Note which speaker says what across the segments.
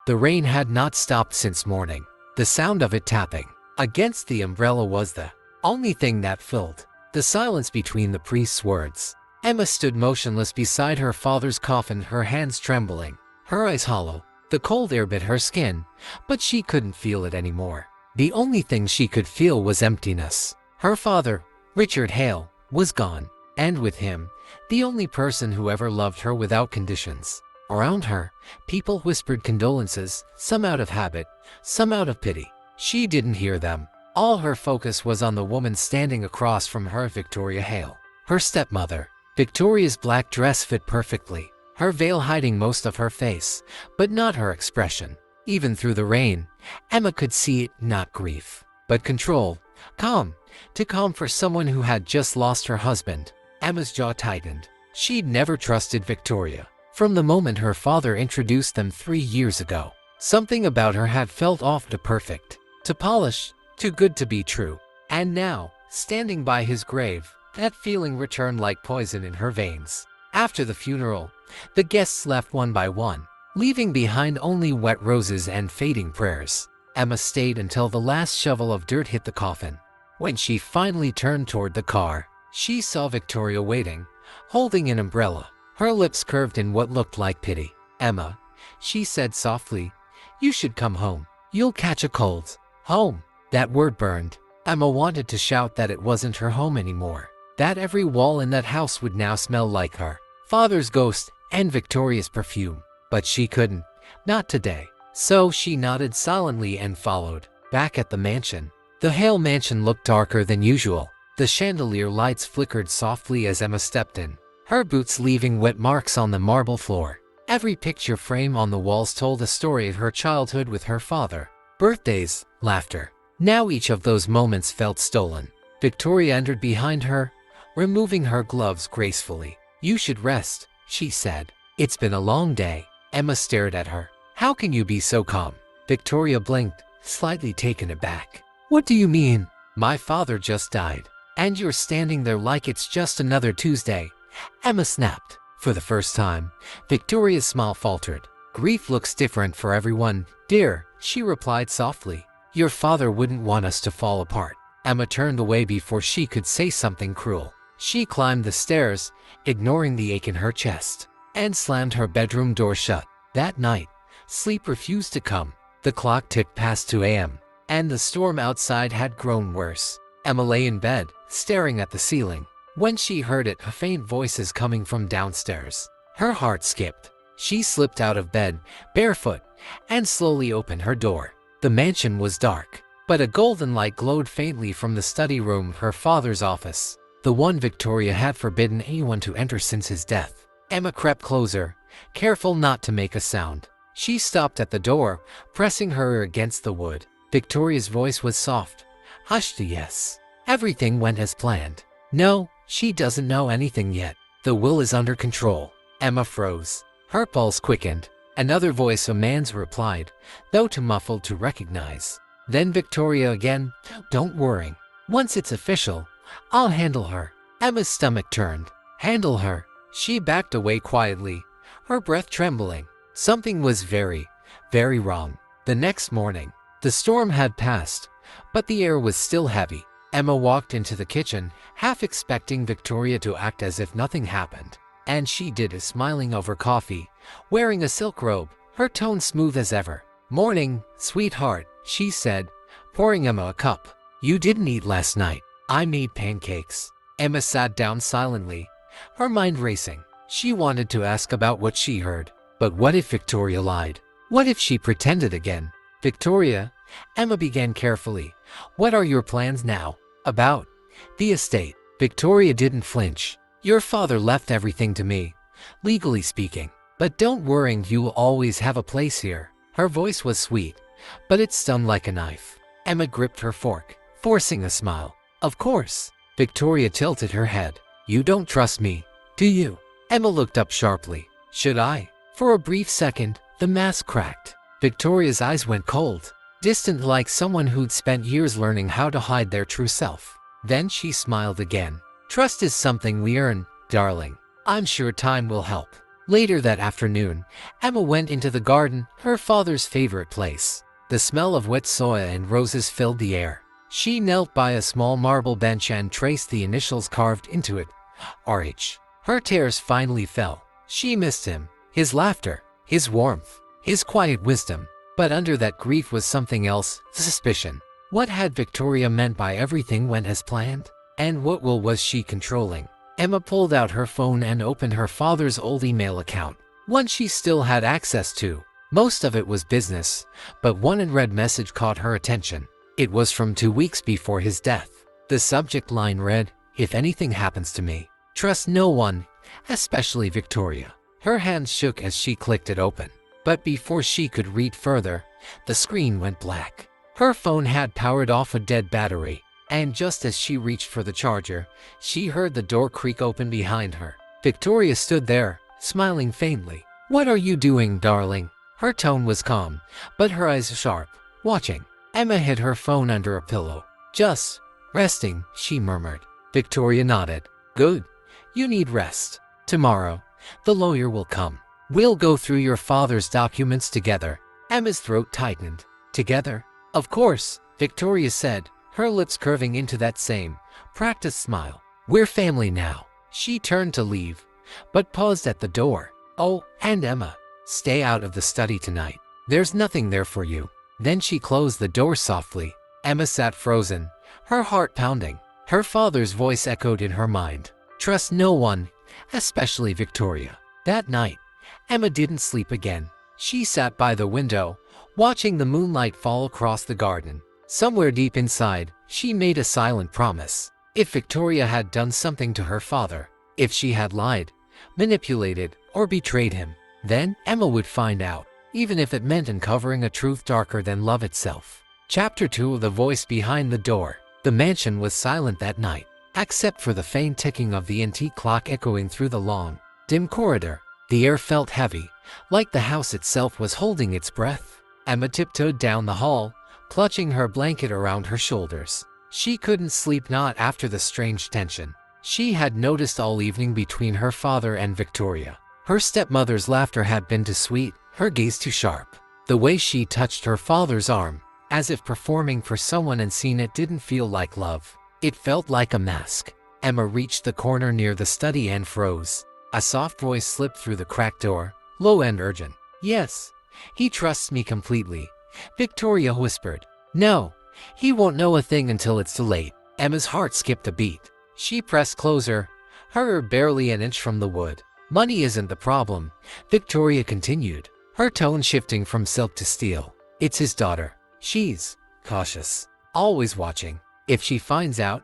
Speaker 1: The rain had not stopped since morning. The sound of it tapping against the umbrella was the only thing that filled the silence between the priest's words. Emma stood motionless beside her father's coffin, her hands trembling, her eyes hollow. The cold air bit her skin, but she couldn't feel it anymore. The only thing she could feel was emptiness. Her father, Richard Hale, was gone, and with him, the only person who ever loved her without conditions. Around her, people whispered condolences, some out of habit, some out of pity. She didn't hear them. All her focus was on the woman standing across from her, Victoria Hale, her stepmother. Victoria's black dress fit perfectly, her veil hiding most of her face, but not her expression. Even through the rain, Emma could see it, not grief, but control, calm. Too calm for someone who had just lost her husband. Emma's jaw tightened. She'd never trusted Victoria. From the moment her father introduced them 3 years ago, something about her had felt off, too perfect, too polished, too good to be true. And now, standing by his grave, that feeling returned like poison in her veins. After the funeral, the guests left one by one, leaving behind only wet roses and fading prayers. Emma stayed until the last shovel of dirt hit the coffin. When she finally turned toward the car, she saw Victoria waiting, holding an umbrella. Her lips curved in what looked like pity. "Emma," she said softly, "you should come home. You'll catch a cold." Home. That word burned. Emma wanted to shout that it wasn't her home anymore, that every wall in that house would now smell like her father's ghost and Victoria's perfume. But she couldn't. Not today. So she nodded silently and followed. Back at the mansion. The Hale mansion looked darker than usual. The chandelier lights flickered softly as Emma stepped in, her boots leaving wet marks on the marble floor. Every picture frame on the walls told a story of her childhood with her father. Birthdays, laughter. Now each of those moments felt stolen. Victoria entered behind her, removing her gloves gracefully. "You should rest," she said. "It's been a long day." Emma stared at her. "How can you be so calm?" Victoria blinked, slightly taken aback. "What do you mean?" "My father just died, and you're standing there like it's just another Tuesday," Emma snapped. For the first time, Victoria's smile faltered. "Grief looks different for everyone, dear," she replied softly. "Your father wouldn't want us to fall apart." Emma turned away before she could say something cruel. She climbed the stairs, ignoring the ache in her chest, and slammed her bedroom door shut. That night, sleep refused to come. The clock ticked past 2 a.m., and the storm outside had grown worse. Emma lay in bed, staring at the ceiling, when she heard it, faint voices coming from downstairs. Her heart skipped. She slipped out of bed, barefoot, and slowly opened her door. The mansion was dark, but a golden light glowed faintly from the study room, her father's office, the one Victoria had forbidden anyone to enter since his death. Emma crept closer, careful not to make a sound. She stopped at the door, pressing her ear against the wood. Victoria's voice was soft. "Hush, yes. Everything went as planned." "No, she doesn't know anything yet. The will is under control." Emma froze. Her pulse quickened. Another voice, a man's, replied, though too muffled to recognize. Then Victoria again. "Don't worry. Once it's official, I'll handle her." Emma's stomach turned. Handle her? She backed away quietly, her breath trembling. Something was very, very wrong. The next morning, the storm had passed, but the air was still heavy. Emma walked into the kitchen, half expecting Victoria to act as if nothing happened. And she did, smiling over coffee, wearing a silk robe, her tone smooth as ever. "Morning, sweetheart," she said, pouring Emma a cup. "You didn't eat last night. I made pancakes." Emma sat down silently, her mind racing. She wanted to ask about what she heard. But what if Victoria lied? What if she pretended again? "Victoria," Emma began carefully, "what are your plans now?" "About the estate." Victoria didn't flinch. "Your father left everything to me, legally speaking. But don't worry, you will always have a place here." Her voice was sweet, but it stung like a knife. Emma gripped her fork, forcing a smile. "Of course." Victoria tilted her head. "You don't trust me, do you?" Emma looked up sharply. "Should I?" For a brief second, the mask cracked. Victoria's eyes went cold, distant, like someone who'd spent years learning how to hide their true self. Then she smiled again. "Trust is something we earn, darling. I'm sure time will help." Later that afternoon, Emma went into the garden, her father's favorite place. The smell of wet soil and roses filled the air. She knelt by a small marble bench and traced the initials carved into it. RH. Her tears finally fell. She missed him, his laughter, his warmth, his quiet wisdom. But under that grief was something else, suspicion. What had Victoria meant by everything went as planned? And what will was she controlling? Emma pulled out her phone and opened her father's old email account, one she still had access to. Most of it was business, but one unread message caught her attention. It was from 2 weeks before his death. The subject line read, "If anything happens to me, trust no one, especially Victoria." Her hands shook as she clicked it open. But before she could read further, the screen went black. Her phone had powered off a dead battery, and just as she reached for the charger, she heard the door creak open behind her. Victoria stood there, smiling faintly. "What are you doing, darling?" Her tone was calm, but her eyes sharp, watching. Emma hid her phone under a pillow. "Just resting," she murmured. Victoria nodded. "Good. You need rest. Tomorrow, the lawyer will come. We'll go through your father's documents together." Emma's throat tightened. "Together?" "Of course," Victoria said, her lips curving into that same, practiced smile. "We're family now." She turned to leave, but paused at the door. "Oh, and Emma, stay out of the study tonight. There's nothing there for you." Then she closed the door softly. Emma sat frozen, her heart pounding. Her father's voice echoed in her mind. "Trust no one, especially Victoria." That night, Emma didn't sleep again. She sat by the window, watching the moonlight fall across the garden. Somewhere deep inside, she made a silent promise. If Victoria had done something to her father, if she had lied, manipulated, or betrayed him, then Emma would find out, even if it meant uncovering a truth darker than love itself. Chapter 2 of The Voice Behind the Door. The mansion was silent that night, except for the faint ticking of the antique clock echoing through the long, dim corridor. The air felt heavy, like the house itself was holding its breath. Emma tiptoed down the hall, clutching her blanket around her shoulders. She couldn't sleep, not after the strange tension she had noticed all evening between her father and Victoria. Her stepmother's laughter had been too sweet, her gaze too sharp. The way she touched her father's arm, as if performing for someone unseen, it didn't feel like love. It felt like a mask. Emma reached the corner near the study and froze. A soft voice slipped through the cracked door, low and urgent. "Yes, he trusts me completely," Victoria whispered. "No, he won't know a thing until it's too late." Emma's heart skipped a beat. She pressed closer, her barely an inch from the wood. "Money isn't the problem," Victoria continued, her tone shifting from silk to steel. "It's his daughter. She's cautious, always watching. If she finds out,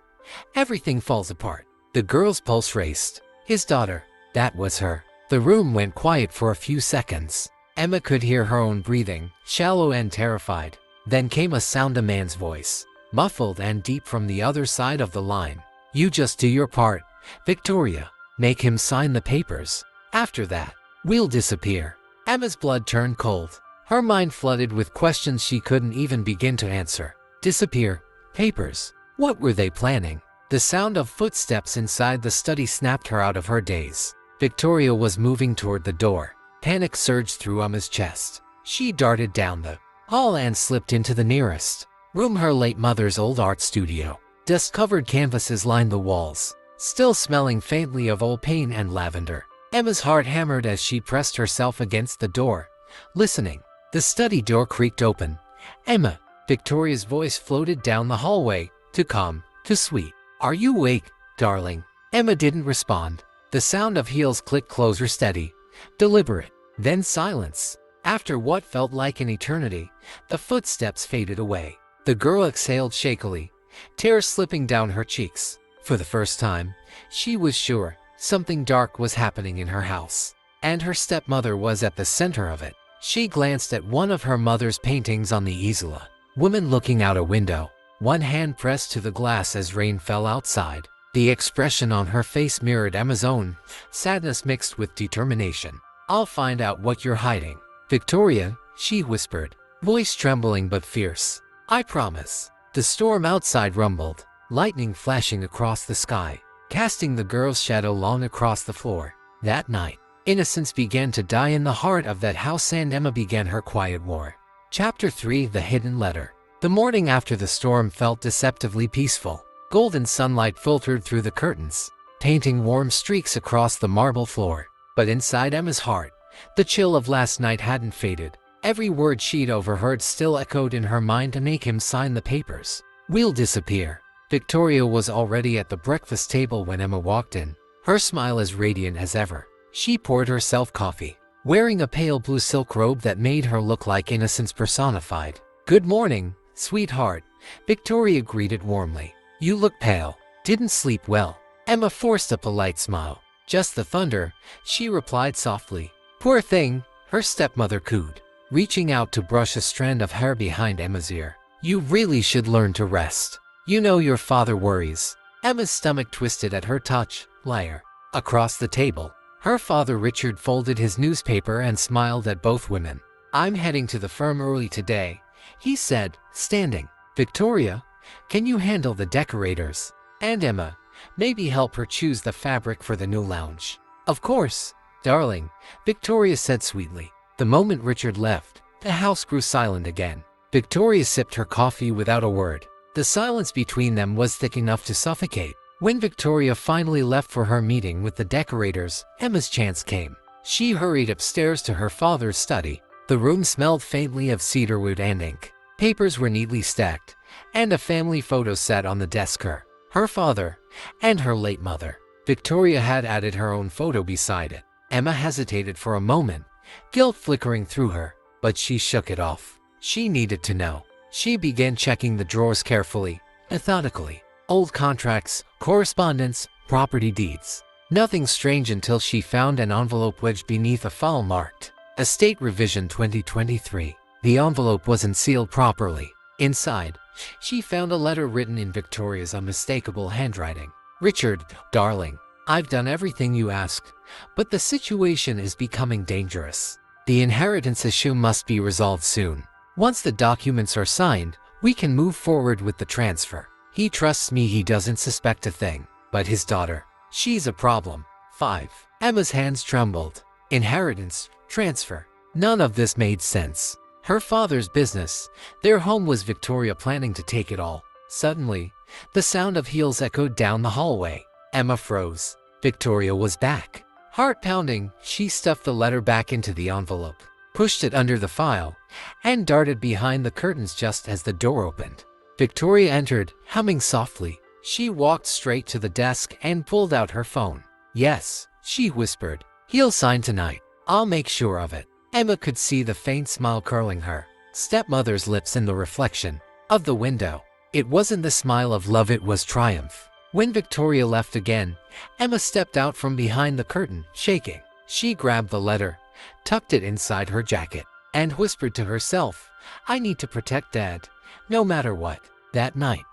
Speaker 1: everything falls apart." The girl's pulse raced. His daughter, that was her. The room went quiet for a few seconds. Emma could hear her own breathing, shallow and terrified. Then came a sound, a man's voice, muffled and deep from the other side of the line. "You just do your part, Victoria. Make him sign the papers. After that, we'll disappear." Emma's blood turned cold. Her mind flooded with questions she couldn't even begin to answer. Disappear? Papers? What were they planning? The sound of footsteps inside the study snapped her out of her daze. Victoria was moving toward the door. Panic surged through Emma's chest. She darted down the hall and slipped into the nearest room, her late mother's old art studio. Dust-covered canvases lined the walls, still smelling faintly of old paint and lavender. Emma's heart hammered as she pressed herself against the door, listening. The study door creaked open. "Emma," Victoria's voice floated down the hallway, too calm, too sweet. "Are you awake, darling?" Emma didn't respond. The sound of heels clicked closer, steady, deliberate. Then silence. After what felt like an eternity, the footsteps faded away. The girl exhaled shakily, tears slipping down her cheeks. For the first time, she was sure something dark was happening in her house, and her stepmother was at the center of it. She glanced at one of her mother's paintings on the easel, a woman looking out a window, one hand pressed to the glass as rain fell outside. The expression on her face mirrored Emma's own, sadness mixed with determination. "I'll find out what you're hiding, Victoria," she whispered, voice trembling but fierce. "I promise." The storm outside rumbled, lightning flashing across the sky, casting the girl's shadow long across the floor. That night, Innocence began to die in the heart of that house, and Emma began her quiet war. Chapter 3: The Hidden Letter. The morning after the storm felt deceptively peaceful. Golden sunlight filtered through the curtains, painting warm streaks across the marble floor. But inside Emma's heart, the chill of last night hadn't faded. Every word she'd overheard still echoed in her mind to make him sign the papers. "We'll disappear." Victoria was already at the breakfast table when Emma walked in, her smile as radiant as ever. She poured herself coffee, wearing a pale blue silk robe that made her look like innocence personified. "Good morning, sweetheart," Victoria greeted warmly. "You look pale. Didn't sleep well." Emma forced a polite smile. "Just the thunder," she replied softly. "Poor thing," her stepmother cooed, reaching out to brush a strand of hair behind Emma's ear. "You really should learn to rest. You know your father worries." Emma's stomach twisted at her touch. Liar. Across the table, her father Richard folded his newspaper and smiled at both women. "I'm heading to the firm early today," he said, standing. "Victoria, can you handle the decorators? And Emma, maybe help her choose the fabric for the new lounge." "Of course, darling," Victoria said sweetly. The moment Richard left, the house grew silent again. Victoria sipped her coffee without a word. The silence between them was thick enough to suffocate. When Victoria finally left for her meeting with the decorators, Emma's chance came. She hurried upstairs to her father's study. The room smelled faintly of cedarwood and ink. Papers were neatly stacked, and a family photo sat on the desk. Her father, and her late mother. Victoria had added her own photo beside it. Emma hesitated for a moment, guilt flickering through her, but she shook it off. She needed to know. She began checking the drawers carefully, methodically. Old contracts, correspondence, property deeds. Nothing strange until she found an envelope wedged beneath a file marked Estate Revision 2023. The envelope wasn't sealed properly. Inside, she found a letter written in Victoria's unmistakable handwriting. "Richard, darling, I've done everything you asked, but the situation is becoming dangerous. The inheritance issue must be resolved soon. Once the documents are signed, we can move forward with the transfer. He trusts me, he doesn't suspect a thing. But his daughter, she's a problem." 5. Emma's hands trembled. Inheritance, transfer. None of this made sense. Her father's business, their home. Was Victoria planning to take it all? Suddenly, the sound of heels echoed down the hallway. Emma froze. Victoria was back. Heart pounding, she stuffed the letter back into the envelope, pushed it under the file, and darted behind the curtains just as the door opened. Victoria entered, humming softly. She walked straight to the desk and pulled out her phone. "Yes," she whispered. "He'll sign tonight. I'll make sure of it." Emma could see the faint smile curling her stepmother's lips in the reflection of the window. It wasn't the smile of love, it was triumph. When Victoria left again, Emma stepped out from behind the curtain, shaking. She grabbed the letter, tucked it inside her jacket, and whispered to herself, "I need to protect Dad, no matter what." That night,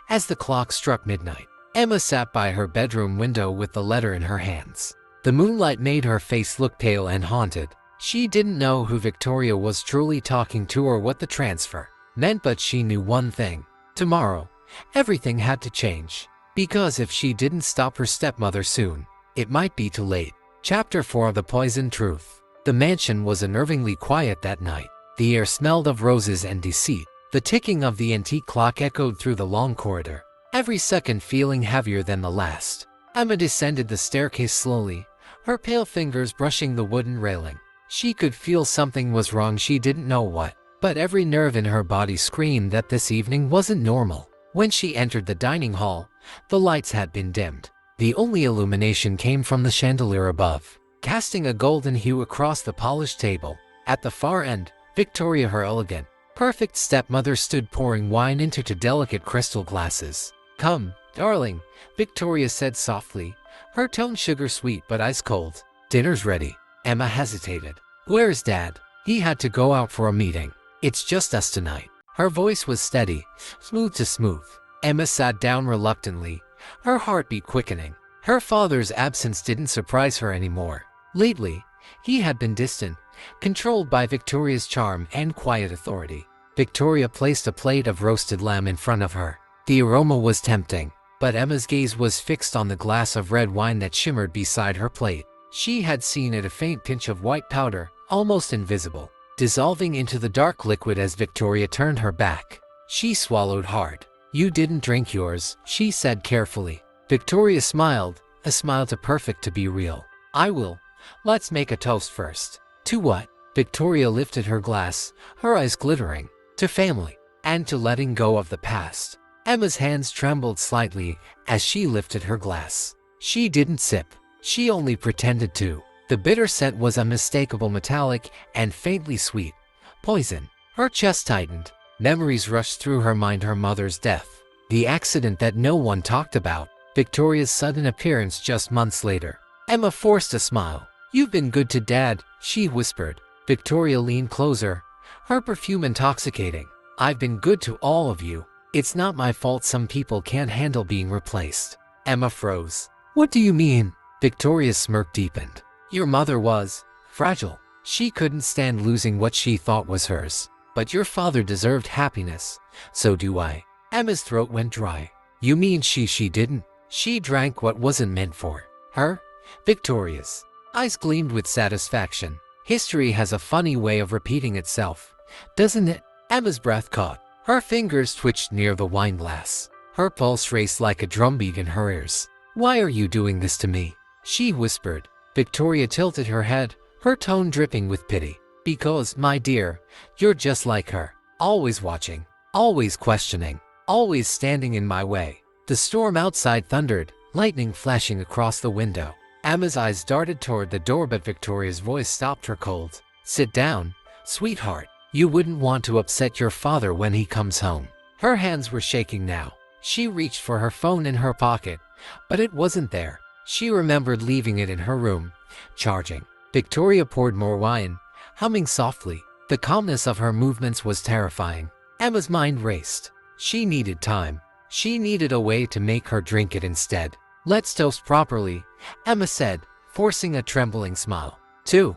Speaker 1: as the clock struck midnight, Emma sat by her bedroom window with the letter in her hands. The moonlight made her face look pale and haunted. She didn't know who Victoria was truly talking to or what the transfer meant, but she knew one thing. Tomorrow, everything had to change. Because if she didn't stop her stepmother soon, it might be too late. Chapter 4: The Poisoned Truth. The mansion was unnervingly quiet that night. The air smelled of roses and deceit. The ticking of the antique clock echoed through the long corridor, every second feeling heavier than the last. Emma descended the staircase slowly, her pale fingers brushing the wooden railing. She could feel something was wrong, she didn't know what, but every nerve in her body screamed that this evening wasn't normal. When she entered the dining hall, the lights had been dimmed. The only illumination came from the chandelier above, casting a golden hue across the polished table. At the far end, Victoria, her elegant, perfect stepmother, stood pouring wine into two delicate crystal glasses. "Come, darling," Victoria said softly, her tone sugar-sweet but ice-cold. "Dinner's ready." Emma hesitated. "Where's Dad?" "He had to go out for a meeting. It's just us tonight." Her voice was steady, smooth to smooth. Emma sat down reluctantly, her heartbeat quickening. Her father's absence didn't surprise her anymore. Lately, he had been distant, controlled by Victoria's charm and quiet authority. Victoria placed a plate of roasted lamb in front of her. The aroma was tempting, but Emma's gaze was fixed on the glass of red wine that shimmered beside her plate. She had seen it, a faint pinch of white powder, almost invisible, dissolving into the dark liquid as Victoria turned her back. She swallowed hard. "You didn't drink yours," she said carefully. Victoria smiled, a smile too perfect to be real. "I will. Let's make a toast first." "To what?" Victoria lifted her glass, her eyes glittering. "To family, and to letting go of the past." Emma's hands trembled slightly as she lifted her glass. She didn't sip. She only pretended to. The bitter scent was unmistakable, metallic and faintly sweet. Poison. Her chest tightened. Memories rushed through her mind, her mother's death, the accident that no one talked about, Victoria's sudden appearance just months later. Emma forced a smile. "You've been good to Dad," she whispered. Victoria leaned closer, her perfume intoxicating. "I've been good to all of you. It's not my fault some people can't handle being replaced." Emma froze. "What do you mean?" Victoria's smirk deepened. "Your mother was fragile. She couldn't stand losing what she thought was hers. But your father deserved happiness. So do I." Emma's throat went dry. "You mean she didn't? She drank what wasn't meant for her?" Victoria's eyes gleamed with satisfaction. "History has a funny way of repeating itself, doesn't it?" Emma's breath caught. Her fingers twitched near the wine glass. Her pulse raced like a drumbeat in her ears. "Why are you doing this to me?" she whispered. Victoria tilted her head, her tone dripping with pity. "Because, my dear, you're just like her. Always watching, always questioning, always standing in my way." The storm outside thundered, lightning flashing across the window. Emma's eyes darted toward the door, but Victoria's voice stopped her cold. "Sit down, sweetheart. You wouldn't want to upset your father when he comes home." Her hands were shaking now. She reached for her phone in her pocket, but it wasn't there. She remembered leaving it in her room, charging. Victoria poured more wine, humming softly. The calmness of her movements was terrifying. Emma's mind raced. She needed time. She needed a way to make her drink it instead. "Let's toast properly," Emma said, forcing a trembling smile. "To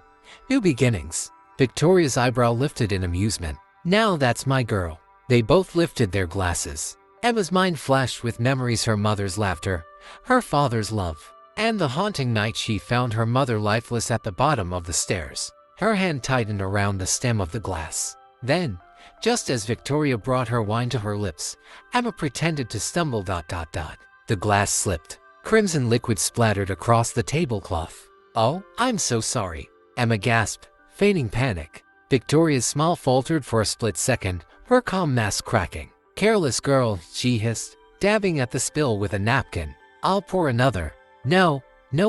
Speaker 1: new beginnings." Victoria's eyebrow lifted in amusement. "Now that's my girl." They both lifted their glasses. Emma's mind flashed with memories, her mother's laughter, her father's love, and the haunting night she found her mother lifeless at the bottom of the stairs. Her hand tightened around the stem of the glass. Then, just as Victoria brought her wine to her lips, Emma pretended to stumble. The glass slipped. Crimson liquid splattered across the tablecloth. "Oh, I'm so sorry," Emma gasped, feigning panic. Victoria's smile faltered for a split second, her calm mask cracking. "Careless girl," she hissed, dabbing at the spill with a napkin. "I'll pour another." No,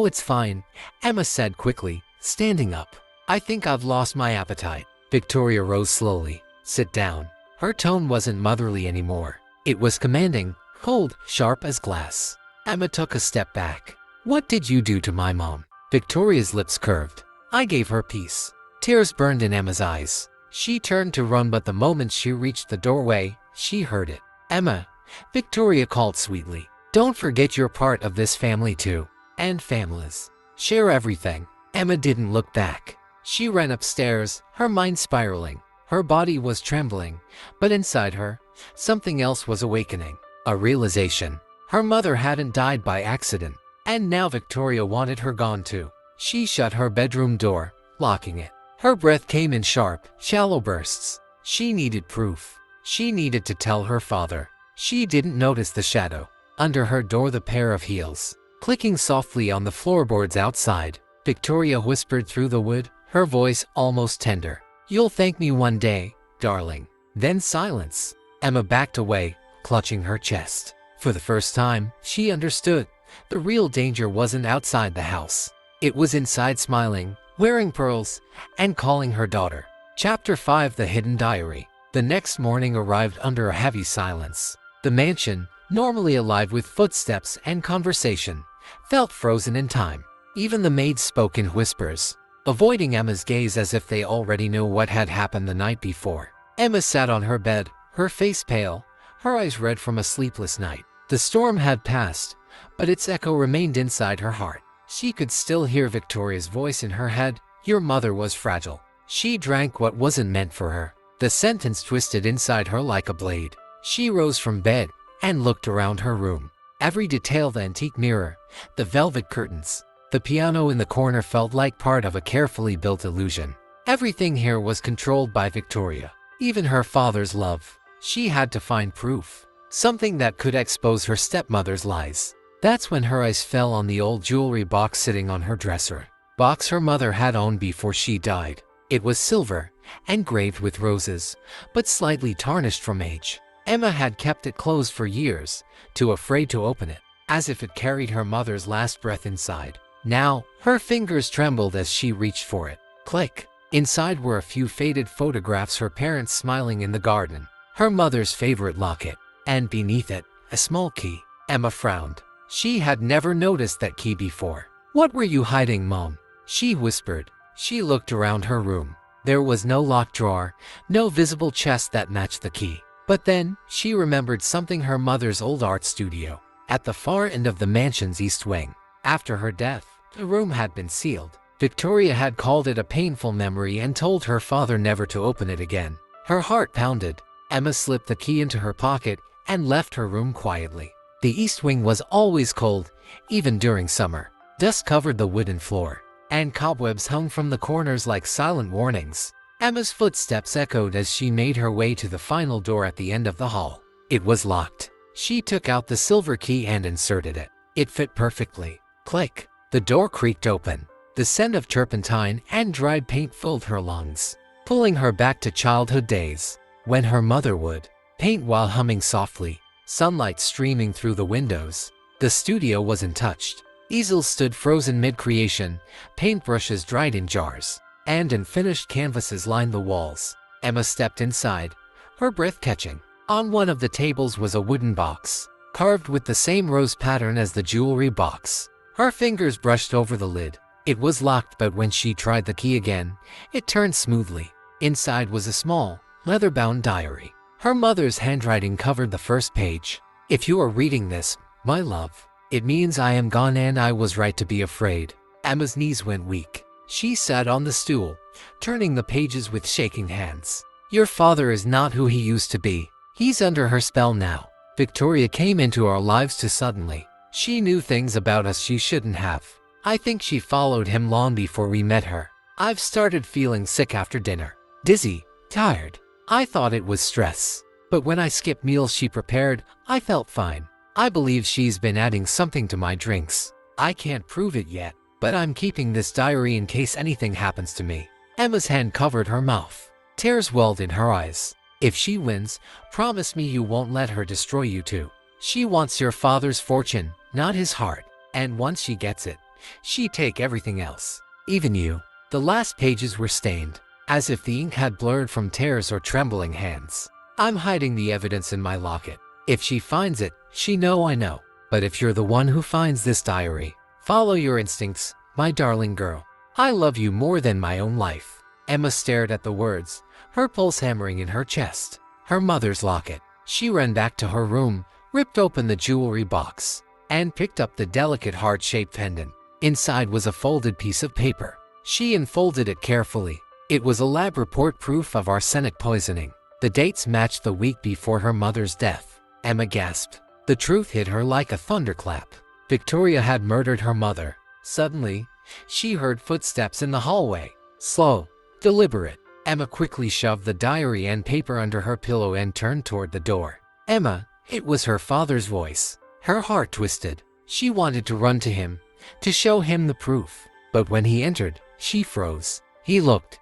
Speaker 1: it's fine," Emma said quickly, standing up. "I think I've lost my appetite." Victoria rose slowly. "Sit down." Her tone wasn't motherly anymore. It was commanding, cold, sharp as glass. Emma took a step back. "What did you do to my mom?" Victoria's lips curved. "I gave her peace." Tears burned in Emma's eyes. She turned to run, but the moment she reached the doorway, she heard it. "Emma," Victoria called sweetly, "don't forget you're part of this family too. And families share everything." Emma didn't look back. She ran upstairs, her mind spiraling. Her body was trembling, but inside her, something else was awakening. A realization. Her mother hadn't died by accident, and now Victoria wanted her gone too. She shut her bedroom door, locking it. Her breath came in sharp, shallow bursts. She needed proof. She needed to tell her father. She didn't notice the shadow under her door, the pair of heels clicking softly on the floorboards outside. Victoria whispered through the wood, her voice almost tender. "You'll thank me one day, darling." Then silence. Emma backed away, clutching her chest. For the first time, she understood. The real danger wasn't outside the house. It was inside, smiling, wearing pearls, and calling her daughter. Chapter 5: The Hidden Diary. The next morning arrived under a heavy silence. The mansion, normally alive with footsteps and conversation, felt frozen in time. Even the maids spoke in whispers, avoiding Emma's gaze as if they already knew what had happened the night before. Emma sat on her bed, her face pale, her eyes red from a sleepless night. The storm had passed, but its echo remained inside her heart. She could still hear Victoria's voice in her head. "Your mother was fragile. She drank what wasn't meant for her." The sentence twisted inside her like a blade. She rose from bed and looked around her room. Every detail, the antique mirror, the velvet curtains, The piano in the corner felt like part of a carefully built illusion. Everything here was controlled by Victoria, even her father's love. She had to find proof, something that could expose her stepmother's lies. That's when her eyes fell on the old jewelry box sitting on her dresser. Box her mother had owned before she died. It was silver, engraved with roses, but slightly tarnished from age. Emma had kept it closed for years, too afraid to open it, as if it carried her mother's last breath inside. Now, her fingers trembled as she reached for it. Click! Inside were a few faded photographs, her parents smiling in the garden, her mother's favorite locket, and beneath it, a small key. Emma frowned. She had never noticed that key before. "What were you hiding, Mom?" she whispered. She looked around her room. There was no locked drawer, no visible chest that matched the key. But then, she remembered something: her mother's old art studio, at the far end of the mansion's east wing. After her death, the room had been sealed. Victoria had called it a painful memory and told her father never to open it again. Her heart pounded. Emma slipped the key into her pocket and left her room quietly. The east wing was always cold, even during summer. Dust covered the wooden floor, and cobwebs hung from the corners like silent warnings. Emma's footsteps echoed as she made her way to the final door at the end of the hall. It was locked. She took out the silver key and inserted it. It fit perfectly. Click! The door creaked open. The scent of turpentine and dried paint filled her lungs, pulling her back to childhood days, when her mother would paint while humming softly, sunlight streaming through the windows. The studio was untouched. Easels stood frozen mid-creation, paintbrushes dried in jars, and unfinished canvases lined the walls. Emma stepped inside, her breath catching. On one of the tables was a wooden box, carved with the same rose pattern as the jewelry box. Her fingers brushed over the lid. It was locked, but when she tried the key again, it turned smoothly. Inside was a small, leather-bound diary. Her mother's handwriting covered the first page. "If you are reading this, my love, it means I am gone and I was right to be afraid." Emma's knees went weak. She sat on the stool, turning the pages with shaking hands. "Your father is not who he used to be. He's under her spell now. Victoria came into our lives too suddenly. She knew things about us she shouldn't have. I think she followed him long before we met her. I've started feeling sick after dinner. Dizzy, tired. I thought it was stress. But when I skipped meals she prepared, I felt fine. I believe she's been adding something to my drinks. I can't prove it yet, but I'm keeping this diary in case anything happens to me." Emma's hand covered her mouth. Tears welled in her eyes. "If she wins, promise me you won't let her destroy you too. She wants your father's fortune, not his heart. And once she gets it, she'd take everything else, even you." The last pages were stained, as if the ink had blurred from tears or trembling hands. "I'm hiding the evidence in my locket. If she finds it, she know I know. But if you're the one who finds this diary, follow your instincts, my darling girl. I love you more than my own life." Emma stared at the words, her pulse hammering in her chest. Her mother's locket. She ran back to her room, ripped open the jewelry box, and picked up the delicate heart-shaped pendant. Inside was a folded piece of paper. She unfolded it carefully. It was a lab report, proof of arsenic poisoning. The dates matched the week before her mother's death. Emma gasped. The truth hit her like a thunderclap. Victoria had murdered her mother. Suddenly, she heard footsteps in the hallway. Slow, deliberate. Emma quickly shoved the diary and paper under her pillow and turned toward the door. "Emma," it was her father's voice. Her heart twisted. She wanted to run to him, to show him the proof. But when he entered, she froze. He looked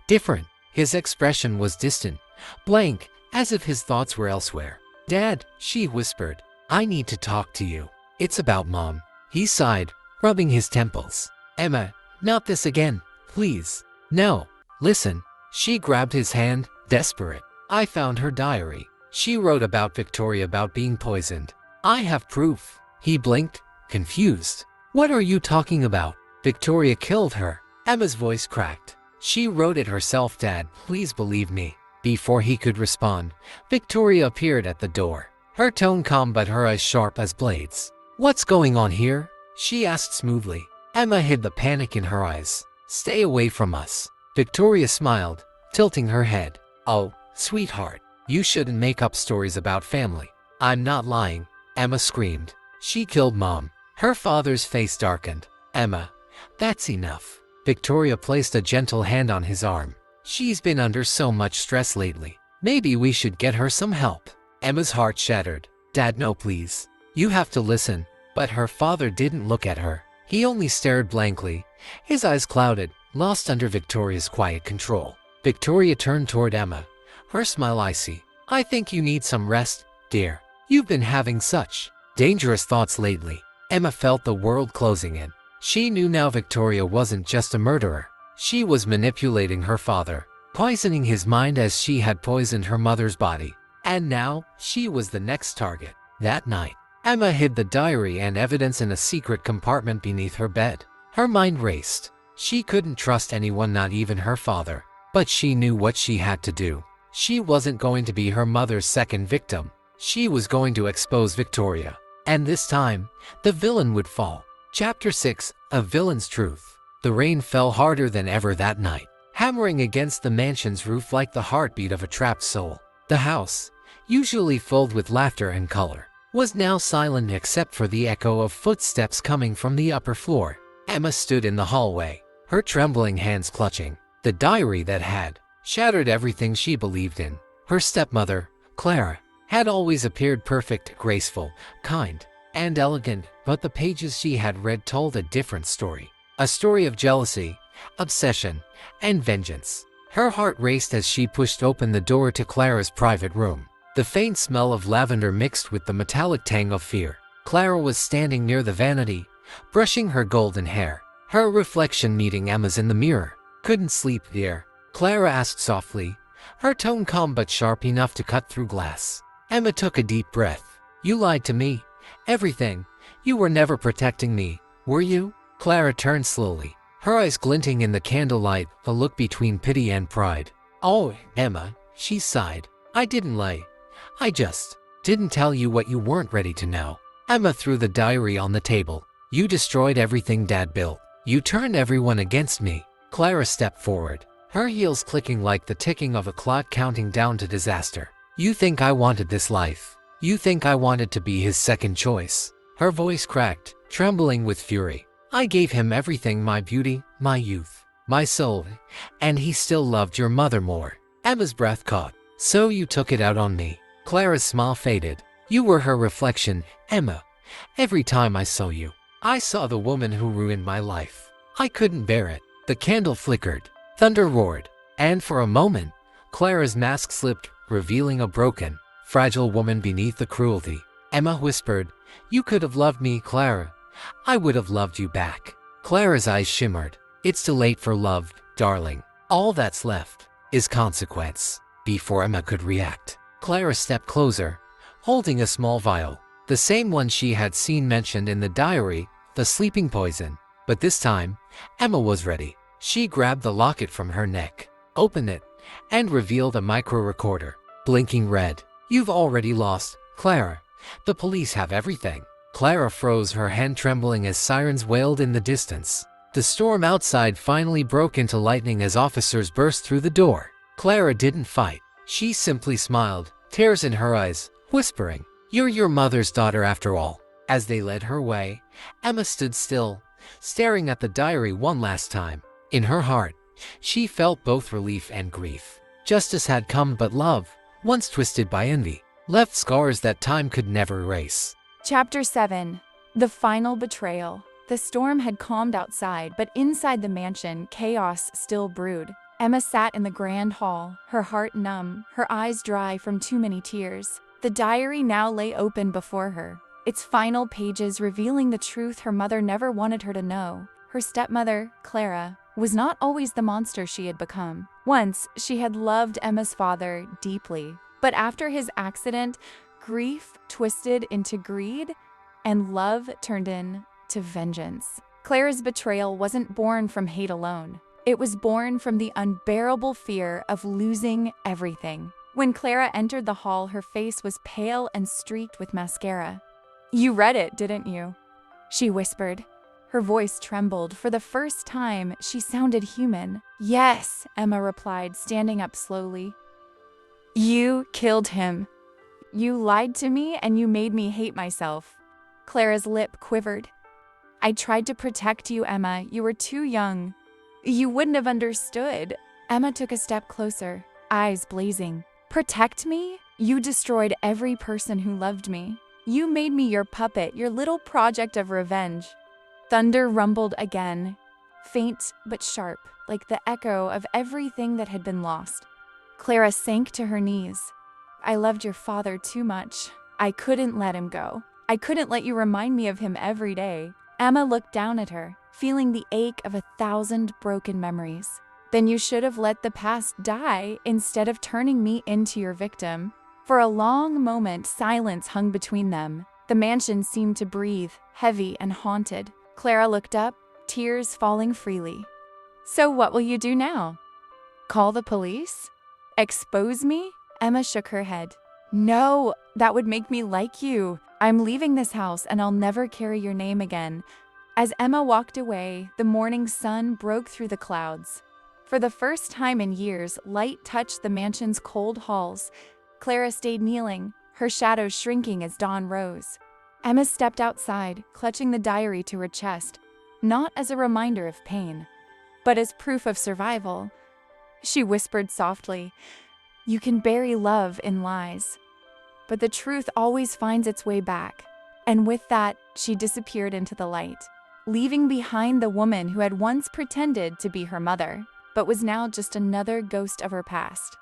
Speaker 1: different. His expression was distant, blank, as if his thoughts were elsewhere. "Dad," she whispered, "I need to talk to you. It's about Mom." He sighed, rubbing his temples. "Emma, not this again, please." "No, listen." She grabbed his hand, desperate. "I found her diary. She wrote about Victoria, about being poisoned. I have proof." He blinked, confused. "What are you talking about?" "Victoria killed her." Emma's voice cracked. "She wrote it herself, Dad. Please believe me." Before he could respond, Victoria appeared at the door. Her tone calm but her eyes sharp as blades. "What's going on here?" she asked smoothly. Emma hid the panic in her eyes. "Stay away from us." Victoria smiled, tilting her head. "Oh, sweetheart, you shouldn't make up stories about family." "I'm not lying," Emma screamed. "She killed Mom." Her father's face darkened. "Emma, That's enough. Victoria placed a gentle hand on his arm. She's been under so much stress lately. Maybe we should get her some help. Emma's heart shattered. Dad, no please. You have to listen. But her father didn't look at her. He only stared blankly, his eyes clouded, lost under Victoria's quiet control. Victoria turned toward Emma, her smile icy. I think you need some rest, dear. You've been having such dangerous thoughts lately. Emma felt the world closing in. She knew now Victoria wasn't just a murderer. She was manipulating her father, poisoning his mind as she had poisoned her mother's body. And now, she was the next target. That night, Emma hid the diary and evidence in a secret compartment beneath her bed. Her mind raced. She couldn't trust anyone, not even her father. But she knew what she had to do. She wasn't going to be her mother's second victim. She was going to expose Victoria. And this time, the villain would fall. Chapter 6, A Villain's Truth. The rain fell harder than ever that night, hammering against the mansion's roof like the heartbeat of a trapped soul. The house, usually filled with laughter and color, was now silent except for the echo of footsteps coming from the upper floor. Emma stood in the hallway, her trembling hands clutching the diary that had shattered everything she believed in. Her stepmother, Clara, had always appeared perfect, graceful, kind, and elegant, but the pages she had read told a different story. A story of jealousy, obsession, and vengeance. Her heart raced as she pushed open the door to Clara's private room. The faint smell of lavender mixed with the metallic tang of fear. Clara was standing near the vanity, brushing her golden hair. Her reflection meeting Emma's in the mirror. Couldn't sleep, dear? Clara asked softly, her tone calm but sharp enough to cut through glass. Emma took a deep breath. You lied to me. Everything. You were never protecting me, were you? Clara turned slowly, her eyes glinting in the candlelight, a look between pity and pride. Oh, Emma, she sighed. I didn't lie. I just didn't tell you what you weren't ready to know. Emma threw the diary on the table. You destroyed everything Dad built. You turned everyone against me. Clara stepped forward, her heels clicking like the ticking of a clock counting down to disaster. You think I wanted this life? You think I wanted to be his second choice? Her voice cracked, trembling with fury. I gave him everything, my beauty, my youth, my soul, and he still loved your mother more. Emma's breath caught. So you took it out on me. Clara's smile faded. You were her reflection, Emma. Every time I saw you, I saw the woman who ruined my life. I couldn't bear it. The candle flickered. Thunder roared. And for a moment, Clara's mask slipped, revealing a broken, fragile woman beneath the cruelty. Emma whispered, you could have loved me, Clara. I would have loved you back. Clara's eyes shimmered. It's too late for love, darling. All that's left is consequence. Before Emma could react, Clara stepped closer, holding a small vial, the same one she had seen mentioned in the diary, the sleeping poison. But this time, Emma was ready. She grabbed the locket from her neck, opened it, and revealed a micro-recorder, blinking red. You've already lost, Clara. The police have everything. Clara froze, her hand trembling as sirens wailed in the distance. The storm outside finally broke into lightning as officers burst through the door. Clara didn't fight. She simply smiled, tears in her eyes, whispering, you're your mother's daughter after all. As they led her away, Emma stood still, staring at the diary one last time. In her heart, she felt both relief and grief. Justice had come, but love, once twisted by envy, left scars that time could never erase.
Speaker 2: Chapter 7. The Final Betrayal. The storm had calmed outside, but inside the mansion, chaos still brewed. Emma sat in the grand hall, her heart numb, her eyes dry from too many tears. The diary now lay open before her, its final pages revealing the truth her mother never wanted her to know. Her stepmother, Clara, was not always the monster she had become. Once, she had loved Emma's father deeply, but after his accident, grief twisted into greed, and love turned into vengeance. Clara's betrayal wasn't born from hate alone. It was born from the unbearable fear of losing everything. When Clara entered the hall, her face was pale and streaked with mascara. You read it, didn't you? She whispered. Her voice trembled. For the first time, she sounded human. Yes, Emma replied, standing up slowly. You killed him. You lied to me and you made me hate myself. Clara's lip quivered. I tried to protect you, Emma. You were too young. You wouldn't have understood. Emma took a step closer, eyes blazing. Protect me? You destroyed every person who loved me. You made me your puppet, your little project of revenge. Thunder rumbled again, faint but sharp, like the echo of everything that had been lost. Clara sank to her knees. I loved your father too much. I couldn't let him go. I couldn't let you remind me of him every day. Emma looked down at her, feeling the ache of 1,000 broken memories. Then you should have let the past die instead of turning me into your victim. For a long moment, silence hung between them. The mansion seemed to breathe, heavy and haunted. Clara looked up, tears falling freely. So what will you do now? Call the police? Expose me? Emma shook her head. No, that would make me like you. I'm leaving this house and I'll never carry your name again. As Emma walked away, the morning sun broke through the clouds. For the first time in years, light touched the mansion's cold halls. Clara stayed kneeling, her shadow shrinking as dawn rose. Emma stepped outside, clutching the diary to her chest, not as a reminder of pain, but as proof of survival. She whispered softly, "You can bury love in lies, but the truth always finds its way back." And with that, she disappeared into the light, leaving behind the woman who had once pretended to be her mother, but was now just another ghost of her past.